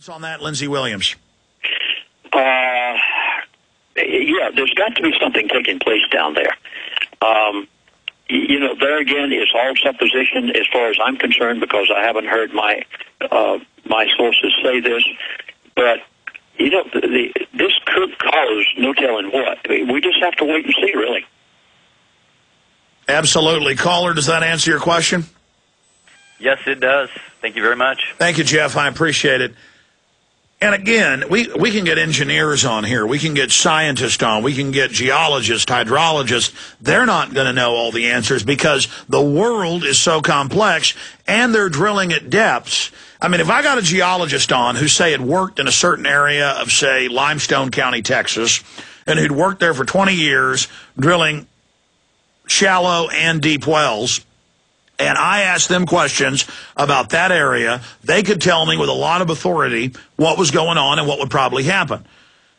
On that, Lindsey Williams. Yeah, there's got to be something taking place down there. There again, it's all supposition as far as I'm concerned, because I haven't heard my sources say this. But this could cause no telling what. I mean, we just have to wait and see, really. Absolutely, caller. Does that answer your question? Yes, it does. Thank you very much. Thank you, Jeff. I appreciate it. And again, we can get engineers on here. We can get scientists on. We can get geologists, hydrologists. They're not going to know all the answers because the world is so complex and they're drilling at depths. I mean, if I got a geologist on who, say, had worked in a certain area of, say, Limestone County, Texas, and who'd worked there for 20 years drilling shallow and deep wells, and I asked them questions about that area, they could tell me with a lot of authority what was going on and what would probably happen.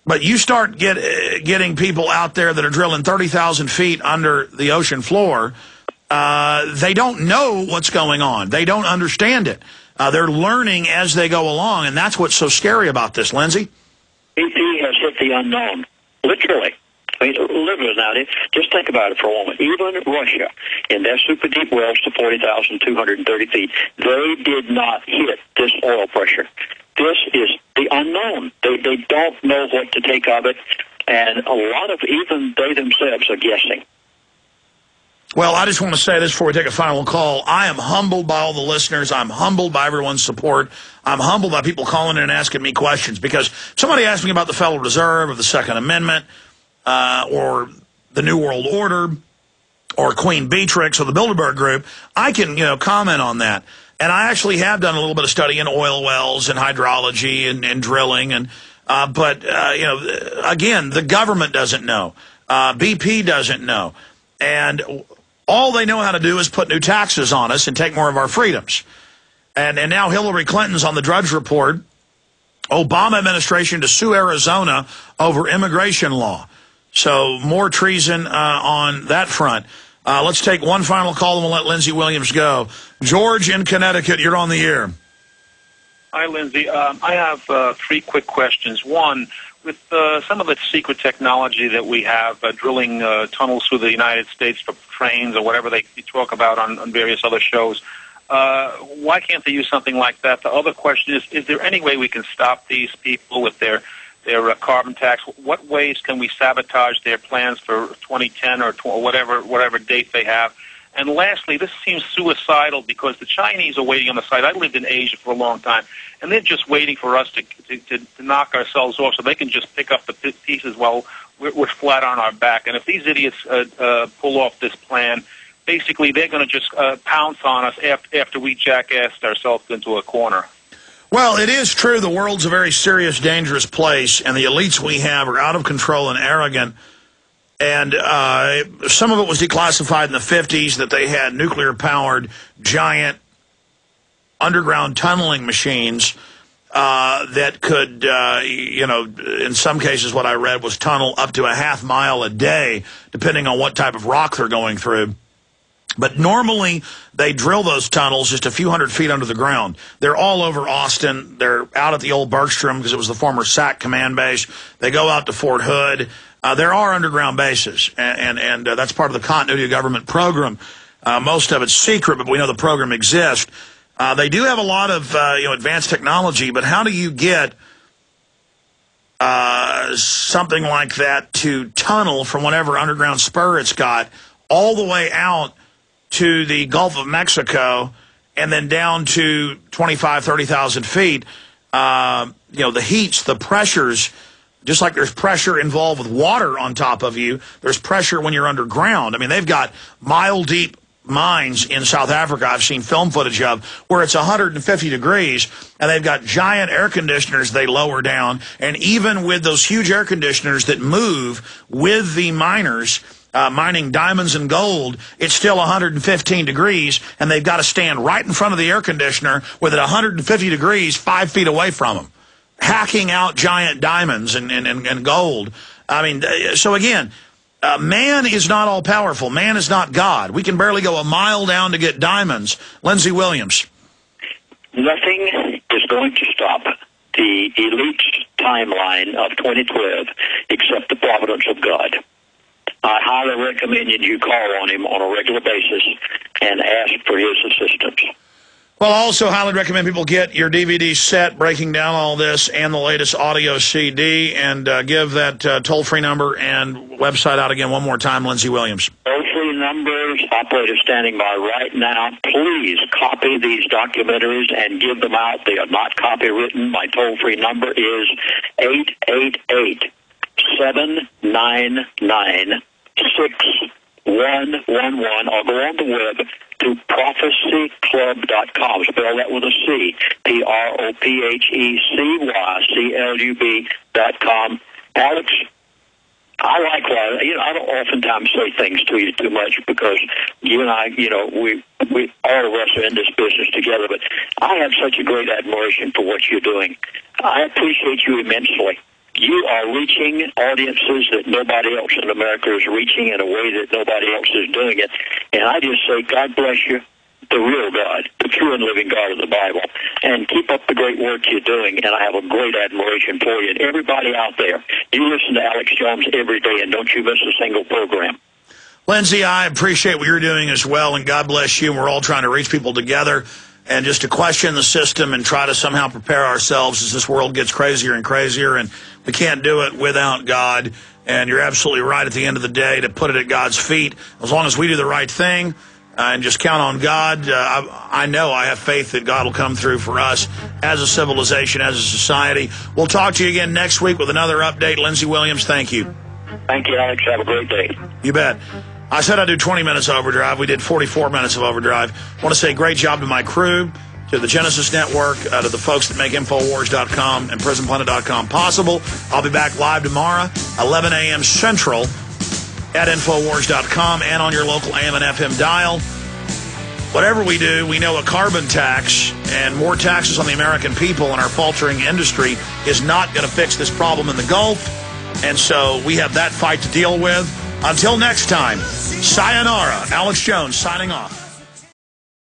But you start getting people out there that are drilling 30,000 feet under the ocean floor, they don't know what's going on. They don't understand it. They're learning as they go along, and that's what's so scary about this, Lindsey. BP has hit the unknown, literally. I mean, literally now, just think about it for a moment. Even Russia, in their super deep wells to 40,230 feet, they did not hit this oil pressure. This is the unknown. They don't know what to take of it, and a lot of even they themselves are guessing. Well, I just want to say this before we take a final call. I am humbled by all the listeners. I'm humbled by everyone's support. I'm humbled by people calling in and asking me questions, because somebody asked me about the Federal Reserve or the Second Amendment, or the New World Order, or Queen Beatrix, or the Bilderberg Group. I can, comment on that. And I actually have done a little bit of study in oil wells and hydrology and drilling. And again, the government doesn't know. BP doesn't know. And all they know how to do is put new taxes on us and take more of our freedoms. And now Hillary Clinton's on the Drudge Report. Obama administration to sue Arizona over immigration law. So more treason on that front. Let's take one final call and we'll let Lindsey Williams go. George in Connecticut, you're on the air. Hi, Lindsey. I have 3 quick questions. One, with some of the secret technology that we have, drilling tunnels through the United States for trains or whatever they talk about on various other shows, why can't they use something like that? The other question is there any way we can stop these people with their carbon tax? What ways can we sabotage their plans for 2010 or whatever date they have? And lastly, this seems suicidal because the Chinese are waiting on the side. I lived in Asia for a long time, and they're just waiting for us to knock ourselves off so they can just pick up the pieces while we're flat on our back. And if these idiots pull off this plan, basically they're going to just pounce on us after we jackassed ourselves into a corner. Well, it is true the world's a very serious, dangerous place, and the elites we have are out of control and arrogant. And some of it was declassified in the 50s that they had nuclear-powered, giant, underground tunneling machines that could, in some cases what I read was tunnel up to a half mile a day, depending on what type of rock they're going through. But normally, they drill those tunnels just a few hundred feet under the ground. They're all over Austin. They're out at the old Bergstrom because it was the former SAC command base. They go out to Fort Hood. There are underground bases, and that's part of the continuity of government program. Most of it's secret, but we know the program exists. They do have a lot of advanced technology, but how do you get something like that to tunnel from whatever underground spur it's got all the way out to the Gulf of Mexico and then down to 25, 30,000 feet? The heats, the pressures, just like there's pressure involved with water on top of you, there's pressure when you're underground. I mean, they've got mile-deep mines in South Africa I've seen film footage of where it's 150 degrees, and they've got giant air conditioners they lower down. And even with those huge air conditioners that move with the miners, mining diamonds and gold, it's still 115 degrees, and they've got to stand right in front of the air conditioner with it 150 degrees 5 feet away from them, hacking out giant diamonds and gold. I mean, so again, man is not all-powerful. Man is not God. We can barely go a mile down to get diamonds. Lindsey Williams. Nothing is going to stop the elite timeline of 2012 except the providence of God. I highly recommend you call on him on a regular basis and ask for his assistance. Well, I also highly recommend people get your DVD set breaking down all this and the latest audio CD, and give that toll-free number and website out again one more time, Lindsey Williams. Toll-free numbers, operator standing by right now. Please copy these documentaries and give them out. They are not copywritten. My toll-free number is 888-799-6111. I'll go on the web to prophecyclub.com. Spell that with a C. prophecyclub.com. Alex, I like why, I don't oftentimes say things to you too much because you and I, we all of us are in this business together, but I have such a great admiration for what you're doing. I appreciate you immensely. You are reaching audiences that nobody else in America is reaching in a way that nobody else is doing it. And I just say, God bless you, the real God, the true and living God of the Bible. And keep up the great work you're doing, and I have a great admiration for you. And everybody out there, you listen to Alex Jones every day, and don't you miss a single program. Lindsey, I appreciate what you're doing as well, and God bless you. And we're all trying to reach people together and just to question the system and try to somehow prepare ourselves as this world gets crazier and crazier, and we can't do it without God. And you're absolutely right at the end of the day to put it at God's feet. As long as we do the right thing and just count on God, I know I have faith that God will come through for us as a civilization, as a society. We'll talk to you again next week with another update. Lindsey Williams, thank you. Thank you, Alex. Have a great day. You bet. I said I'd do 20 minutes of overdrive. We did 44 minutes of overdrive. I want to say great job to my crew, to the Genesis Network, to the folks that make Infowars.com and PrisonPlanet.com possible. I'll be back live tomorrow, 11 a.m. Central at Infowars.com and on your local AM and FM dial. Whatever we do, we know a carbon tax and more taxes on the American people and our faltering industry is not going to fix this problem in the Gulf. And so we have that fight to deal with. Until next time, sayonara. Alex Jones signing off.